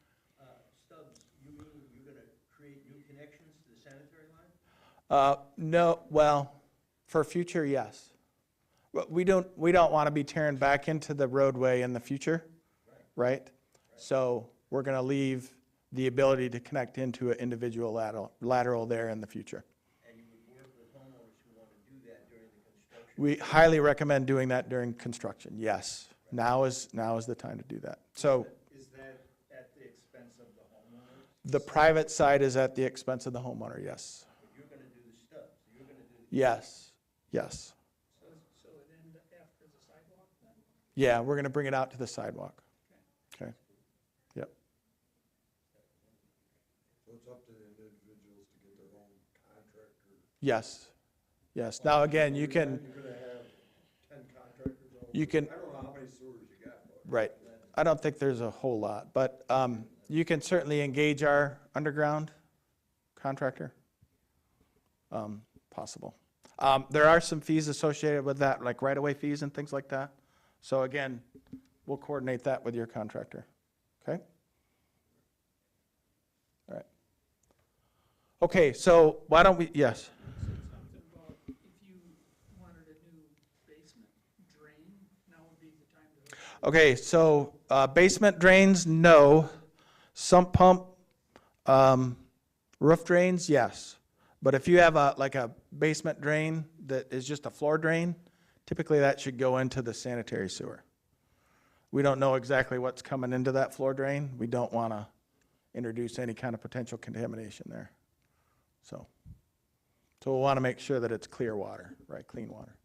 Speaker 7: stubs, you mean you're gonna create new connections to the sanitary line?
Speaker 1: No, well, for future, yes. But we don't want to be tearing back into the roadway in the future, right? So we're going to leave the ability to connect into an individual lateral there in the future.
Speaker 7: And you would work with homeowners who want to do that during the construction?
Speaker 1: We highly recommend doing that during construction, yes. Now is the time to do that. So
Speaker 10: Is that at the expense of the homeowner?
Speaker 1: the private side is at the expense of the homeowner, yes.
Speaker 7: But you're gonna do the stubs, you're gonna do the.
Speaker 1: Yes, Yes.
Speaker 4: So it ends after the sidewalk then?
Speaker 1: Yeah, we're going to bring it out to the sidewalk. Okay. Yep.
Speaker 11: So it's up to the individuals to get their own contractor.
Speaker 1: Yes. Yes. Now, again, you can,
Speaker 11: You're gonna have 10 contractors.
Speaker 1: you can,
Speaker 11: I don't know how many sewers you got, but.
Speaker 1: right. I don't think there's a whole lot, but you can certainly engage our underground contractor. Possible. There are some fees associated with that, like right-of-way fees and things like that. So again, we'll coordinate that with your contractor. Okay? All right. Okay, so why don't we, yes?
Speaker 4: Something about if you wanted a new basement drain, now would be the time to.
Speaker 1: Okay, so basement drains, no. Sump pump, roof drains, yes. But if you have like a basement drain that is just a floor drain, typically that should go into the sanitary sewer. We don't know exactly what's coming into that floor drain. We don't want to introduce any kind of potential contamination there. So we'll want to make sure that it's clear water, right, clean water.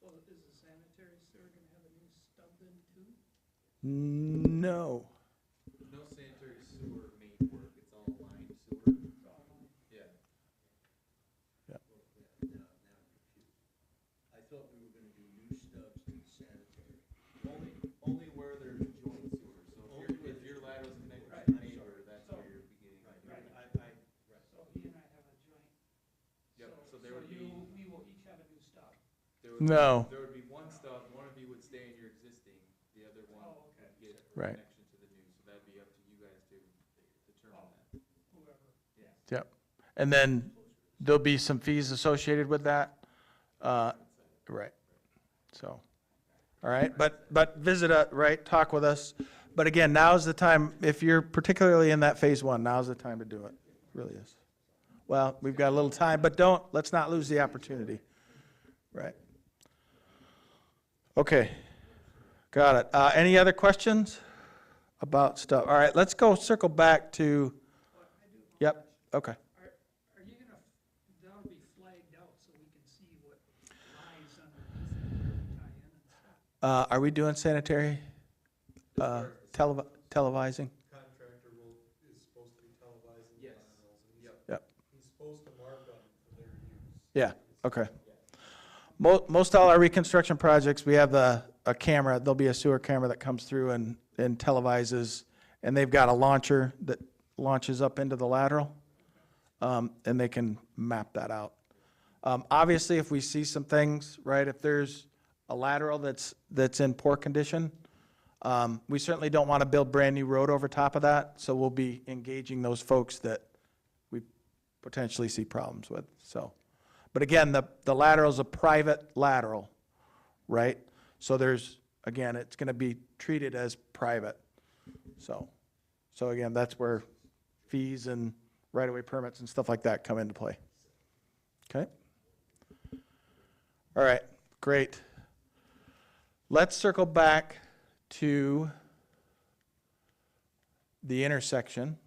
Speaker 4: So is the sanitary sewer gonna have a new stub in too?
Speaker 1: No.
Speaker 2: No sanitary sewer main work, it's all line sewer.
Speaker 4: It's all line.
Speaker 2: Yeah.
Speaker 7: Now I'm confused. I thought we were gonna do new stubs to the sanitary.
Speaker 2: Only where there's joint sewer, so
Speaker 7: Only where
Speaker 2: if your lateral's connected
Speaker 7: Right.
Speaker 2: to the neighbor, that's where you're beginning.
Speaker 7: Right,
Speaker 2: to do
Speaker 7: right,
Speaker 2: it.
Speaker 4: So he and I have a joint.
Speaker 2: Yep, so there would be,
Speaker 4: we will each have a new stub.
Speaker 1: No.
Speaker 2: There would be one stub, one of you would stay in your existing, the other one
Speaker 4: Oh, okay.
Speaker 2: would get
Speaker 1: Right.
Speaker 2: connection to the new, so that'd be up to you guys to determine that.
Speaker 4: Whoever.
Speaker 1: Yep. And then there'll be some fees associated with that. Right. So, all right, but visit us, right, talk with us. But again, now's the time, if you're particularly in that phase one, now's the time to do it. Really is. Well, we've got a little time, but let's not lose the opportunity. Right. Okay. Got it. Any other questions about stuff? All right, let's go circle back to, yep, okay.
Speaker 4: Are you gonna, that'll be flagged out so we can see what lies underneath it, where we tie in and stuff?
Speaker 1: Are we doing sanitary televising?
Speaker 11: Contractor is supposed to be televising the
Speaker 2: Yes.
Speaker 11: laterals, and
Speaker 2: Yep.
Speaker 1: Yep.
Speaker 11: he's supposed to mark them for their use.
Speaker 1: Yeah, okay. Most all our reconstruction projects, we have a camera, there'll be a sewer camera that comes through and televises, and they've got a launcher that launches up into the lateral, and they can map that out. Obviously, if we see some things, right, if there's a lateral that's in poor condition, we certainly don't want to build brand-new road over top of that, so we'll be engaging those folks that we potentially see problems with, so. But again, the lateral's a private lateral, right? So again, it's going to be treated as private. So again, that's where fees and right-of-way permits and stuff like that come into play. Okay? All right, great. Let's circle back to the intersection.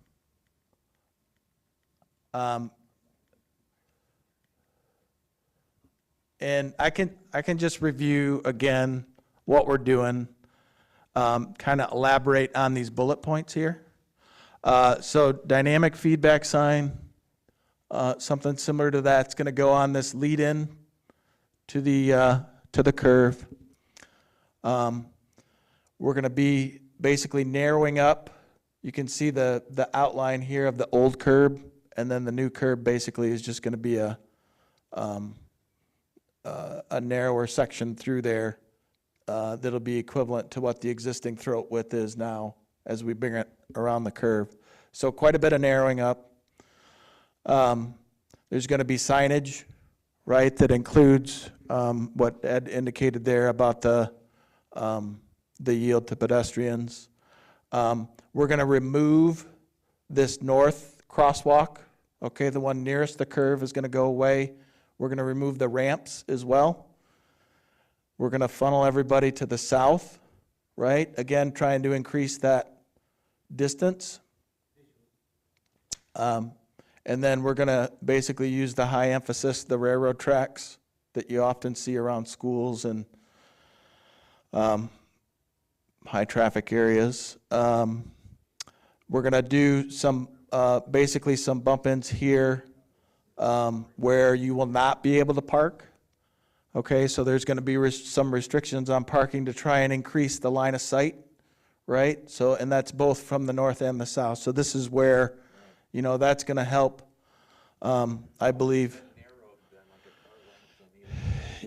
Speaker 1: And I can just review again what we're doing, kind of elaborate on these bullet points here. So dynamic feedback sign, something similar to that's going to go on this lead-in to the curve. We're going to be basically narrowing up. You can see the outline here of the old curb, and then the new curb basically is just going to be a narrower section through there that'll be equivalent to what the existing throat width is now as we bring it around the curve. So quite a bit of narrowing up. There's going to be signage, right, that includes what Ed indicated there about the yield to pedestrians. We're going to remove this north crosswalk. Okay, the one nearest the curve is going to go away. We're going to remove the ramps as well. We're going to funnel everybody to the south, right? Again, trying to increase that distance. And And then we're gonna basically use the high emphasis, the railroad tracks that you often see around schools and high traffic areas. We're gonna do some, basically some bump ins here where you will not be able to park. Okay, so there's gonna be some restrictions on parking to try and increase the line of sight, right? So, and that's both from the north and the south. So this is where, you know, that's gonna help, I believe.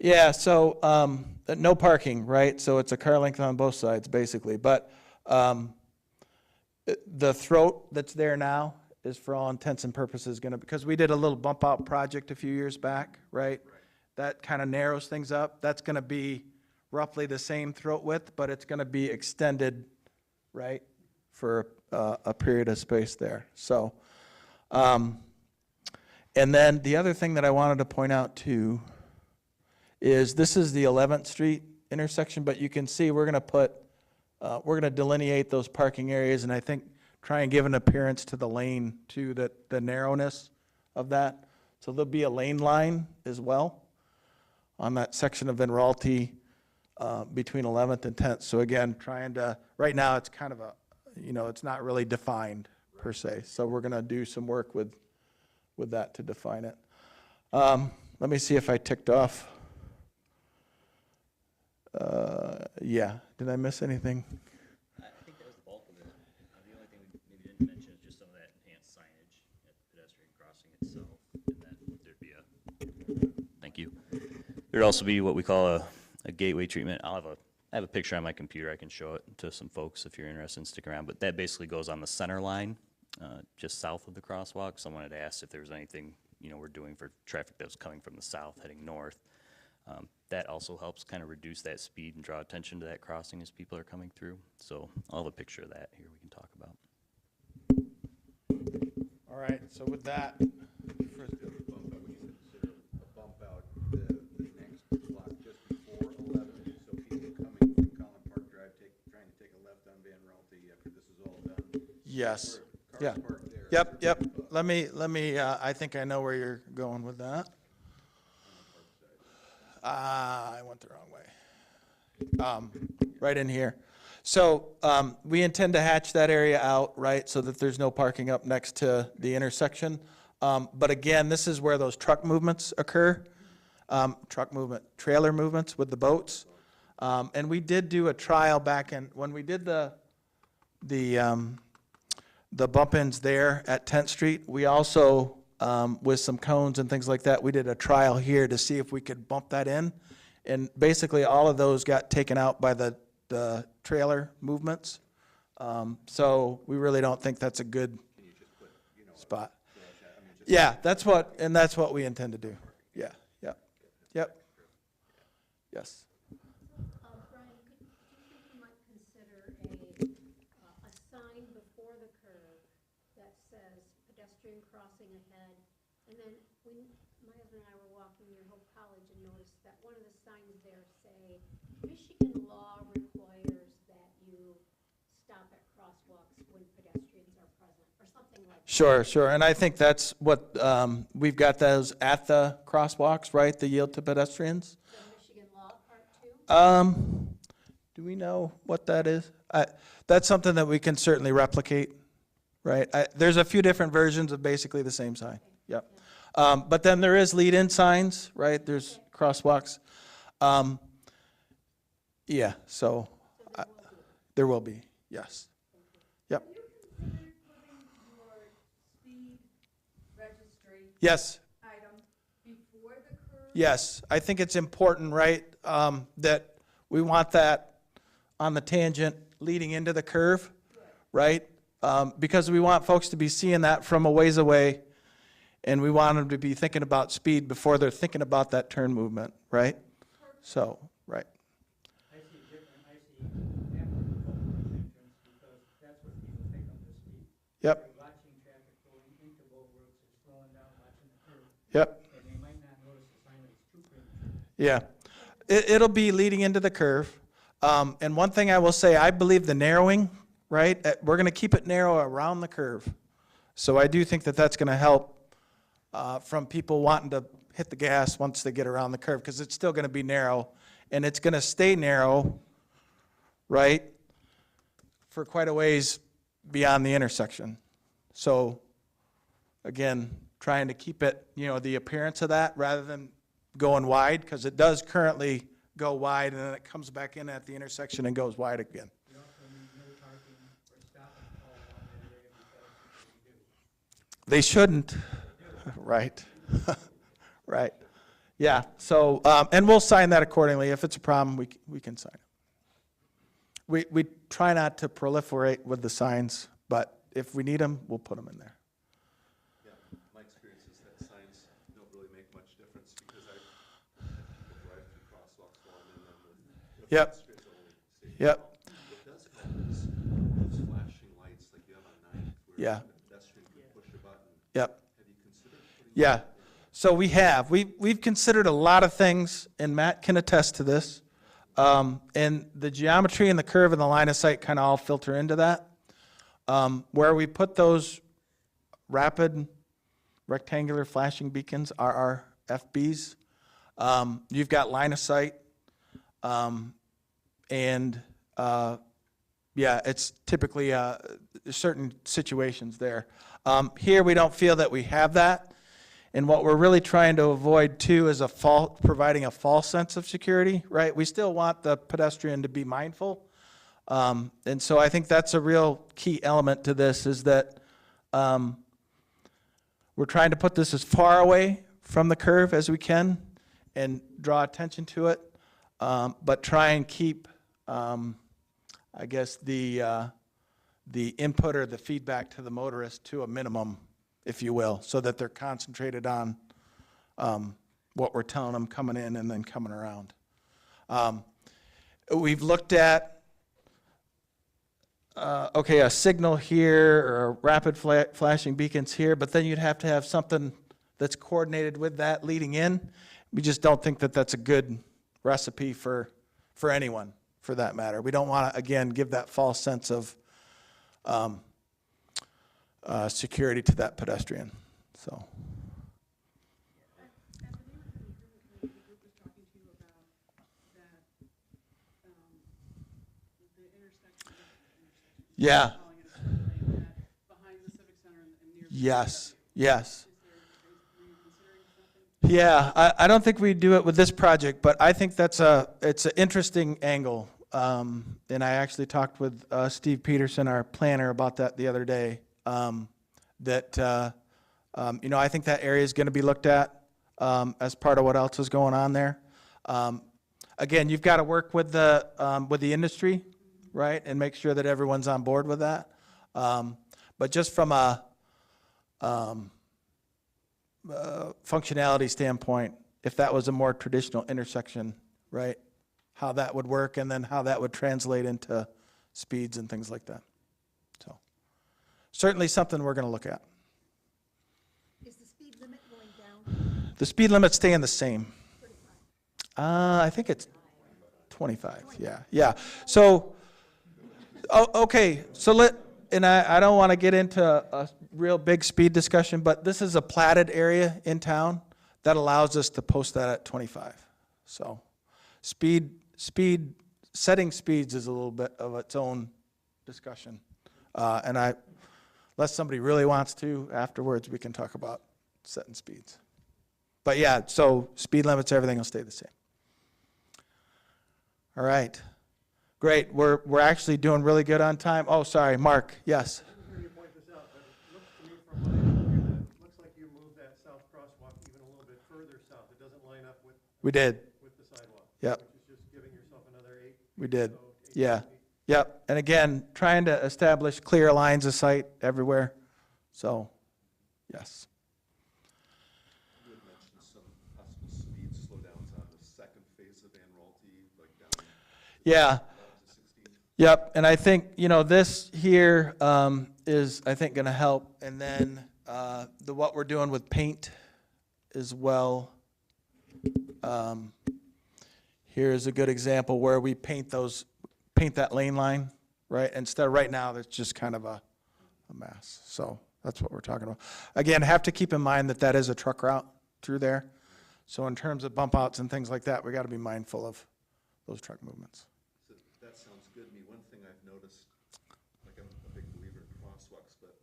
Speaker 1: Yeah, so, no parking, right? So it's a car length on both sides, basically. But, the throat that's there now is for all intents and purposes gonna, because we did a little bump out project a few years back, right? That kind of narrows things up. That's gonna be roughly the same throat width, but it's gonna be extended, right? For a period of space there. So, and then the other thing that I wanted to point out too is this is the 11th Street intersection, but you can see we're gonna delineate those parking areas, and I think try and give an appearance to the lane too, that the narrowness of that. So there'll be a lane line as well on that section of Raalte between 11th and 10th. So again, trying to, right now it's kind of a, you know, it's not really defined per se. So we're gonna do some work with that to define it. Let me see if I ticked off. Yeah, did I miss anything?
Speaker 12: I think that was the bulk of it. The only thing we maybe didn't mention is just some of that enhanced signage at the pedestrian crossing itself, and then there'd be thank you. There'd also be what we call a gateway treatment. I have a picture on my computer. I can show it to some folks if you're interested in sticking around, but that basically goes on the center line, just south of the crosswalk. Someone had asked if there was anything, you know, we're doing for traffic that was coming from the south heading north. That also helps kind of reduce that speed and draw attention to that crossing as people are coming through. So I'll have a picture of that here we can talk about.
Speaker 1: All right, so with that,
Speaker 8: Would you consider a bump out the next block just before 11, so people coming from Collin Park Drive trying to take a left on Van Raalte after this is all done?
Speaker 1: yes,
Speaker 8: Cars
Speaker 1: yeah.
Speaker 8: parked there.
Speaker 1: Yep. Let me, I think I know where you're going with that. I went the wrong way. Right in here. So we intend to hatch that area out, right, so that there's no parking up next to the intersection. But again, this is where those truck movements occur, trailer movements with the boats. And we did do a trial back in, when we did the bump-ins there at 10th Street, we also, with some cones and things like that, we did a trial here to see if we could bump that in. And basically, all of those got taken out by the trailer movements. So we really don't think that's a good spot. Yeah, that's what we intend to do. Yeah, yep. Yes.
Speaker 6: Brian, do you think you might consider a sign before the curve that says pedestrian crossing ahead? And then my husband and I were walking near Hope College and noticed that one of the signs there say, Michigan law requires that you stop at crosswalks when pedestrians are present, or something like that.
Speaker 1: Sure. And I think that's what, we've got those at the crosswalks, right, the yield to pedestrians.
Speaker 6: The Michigan law part too?
Speaker 1: Do we know what that is? That's something that we can certainly replicate, right? There's a few different versions of basically the same sign. Yep. But then there is lead-in signs, right? There's crosswalks. Yeah, so there will be, yes. Yep.
Speaker 6: Have you considered putting your speed registry
Speaker 1: Yes.
Speaker 6: item before the curve?
Speaker 1: Yes, I think it's important, right, that we want that on the tangent leading into the curve, right? Because we want folks to be seeing that from a ways away, and we want them to be thinking about speed before they're thinking about that turn movement, right? So, right.
Speaker 4: I see different, I see after the Boulevard entrance, because that's where people take up the speed.
Speaker 1: Yep,
Speaker 4: They're watching traffic going into Boulevard, it's slowing down, watching the curve,
Speaker 1: yep,
Speaker 4: and they might not notice the sign that it's too premature.
Speaker 1: yeah. It'll be leading into the curve. And one thing I will say, I believe the narrowing, right, we're going to keep it narrow around the curve. So I do think that that's going to help from people wanting to hit the gas once they get around the curve, because it's still gonna be narrow, and it's gonna stay narrow, right, for quite a ways beyond the intersection. So, again, trying to keep it, the appearance of that, rather than going wide, because it does currently go wide, and then it comes back in at the intersection and goes wide again.
Speaker 4: We also need no parking or stop and all along that area because we do.
Speaker 1: They shouldn't, right, right. Yeah, so, and we'll sign that accordingly. If it's a problem, we can sign it. We try not to proliferate with the signs, but if we need them, we'll put them in there.
Speaker 8: Yeah, my experience is that signs don't really make much difference because I drive through crosswalks while I'm in them with
Speaker 1: Yep.
Speaker 8: pedestrians only.
Speaker 1: Yep,
Speaker 8: What does help is those flashing lights like you have on 9th where
Speaker 1: Yeah.
Speaker 8: the pedestrian can push a button.
Speaker 1: yep.
Speaker 8: Have you considered putting?
Speaker 1: Yeah, so we've considered a lot of things, and Matt can attest to this. And the geometry and the curve and the line of sight kind of all filter into that. Where we put those rapid rectangular flashing beacons, RRFBs, you've got line of sight, and yeah, it's typically certain situations there. Here, we don't feel that we have that. And what we're really trying to avoid too is providing a false sense of security, right? We still want the pedestrian to be mindful. And so I think that's a real key element to this, is that we're trying to put this as far away from the curve as we can and draw attention to it, but try and keep, I guess, the input or the feedback to the motorist to a minimum, if you will, so that they're concentrated on what we're telling them coming in and then coming around. We've looked at, a signal here or rapid flashing beacons here, but then you'd have to have something that's coordinated with that leading in. We just don't think that that's a good recipe for anyone, for that matter. We don't want to, again, give that false sense of security to that pedestrian, so.
Speaker 3: At the neighborhood improvement committee, the group was talking to you about that, the intersection.
Speaker 1: Yeah.
Speaker 3: Calling it a split lane, that behind the civic center and near.
Speaker 1: Yes, yes.
Speaker 3: Were you considering something?
Speaker 1: Yeah, I don't think we do it with this project, but I think it's an interesting angle. And I actually talked with Steve Peterson, our planner, about that the other day. I think that area is going to be looked at as part of what else is going on there. Again, you've got to work with the industry, right, and make sure that everyone's on board with that. But just from a functionality standpoint, if that was a more traditional intersection, right, how that would work, and then how that would translate into speeds and things like that. So certainly something we're going to look at.
Speaker 5: Is the speed limit going down?
Speaker 1: The speed limit's staying the same. I think it's 25, yeah. So, okay, so I don't want to get into a real big speed discussion, but this is a platted area in town that allows us to post that at 25. So setting speeds is a little bit of its own discussion. And unless somebody really wants to, afterwards we can talk about setting speeds. But yeah, so speed limits, everything will stay the same. All right, great. We're actually doing really good on time. Oh, sorry, Mark, yes.
Speaker 4: I didn't hear you point this out, but it looks to me from what I hear that it looks like you moved that south crosswalk even a little bit further south. It doesn't line up with.
Speaker 1: We did.
Speaker 4: With the sidewalk.
Speaker 1: Yep.
Speaker 4: Which is just giving yourself another 8.
Speaker 1: We did.
Speaker 4: So 8
Speaker 1: Yeah.
Speaker 4: feet.
Speaker 1: Yep, and again, trying to establish clear lines of sight everywhere. So, yes.
Speaker 8: You had mentioned some possible speed slowdowns on the second phase of Van Raalte, like down
Speaker 1: Yeah.
Speaker 8: to 16.
Speaker 1: Yep, and I think, this here is, I think, going to help. And then what we're doing with paint as well. Here's a good example where we paint that lane line, right? Instead, right now, it's just kind of a mess. So That's what we're talking about. Again, have to keep in mind that that is a truck route through there. So in terms of bump outs and things like that, we got to be mindful of those truck movements.
Speaker 8: So that sounds good to me. One thing I've noticed, like I'm a big believer in crosswalks, but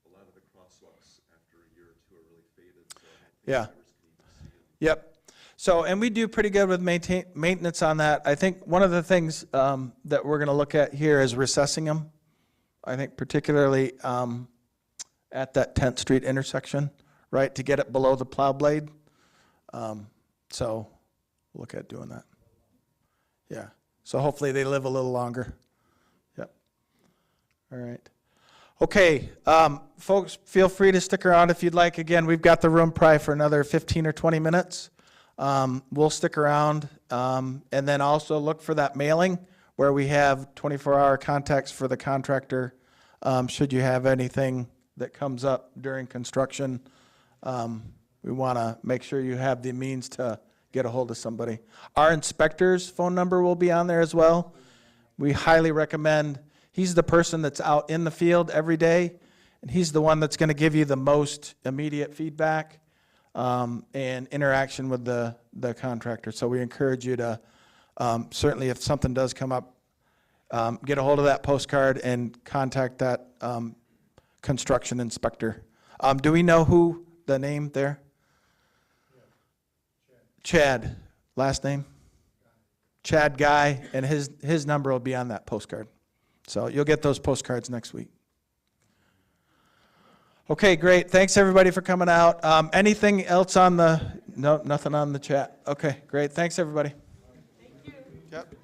Speaker 8: a lot of the crosswalks after a year or two are really faded, so I don't think
Speaker 1: Yeah.
Speaker 8: drivers can even see them.
Speaker 1: Yep. So, and we do pretty good with maintenance on that. I think one of the things that we're going to look at here is recessing them. I think particularly at that 10th Street intersection, right, to get it below the plow blade. So we'll look at doing that. Yeah. So hopefully they live a little longer. Yep. All right. Okay, folks, feel free to stick around if you'd like. Again, we've got the room probably for another 15 or 20 minutes. We'll stick around, and then also look for that mailing where we have 24-hour contacts for the contractor. Should you have anything that comes up during construction, we want to make sure you have the means to get a hold of somebody. Our inspector's phone number will be on there as well. We highly recommend. He's the person that's out in the field every day, and he's the one that's going to give you the most immediate feedback and interaction with the contractor. So we encourage you to, certainly if something does come up, get a hold of that postcard and contact that construction inspector. Do we know who the name there? Chad. Last name? Chad Guy, and his number will be on that postcard. So you'll get those postcards next week. Okay, great. Thanks, everybody, for coming out. Anything else on the, no, nothing on the chat. Okay, great. Thanks, everybody. Thank you. Yep.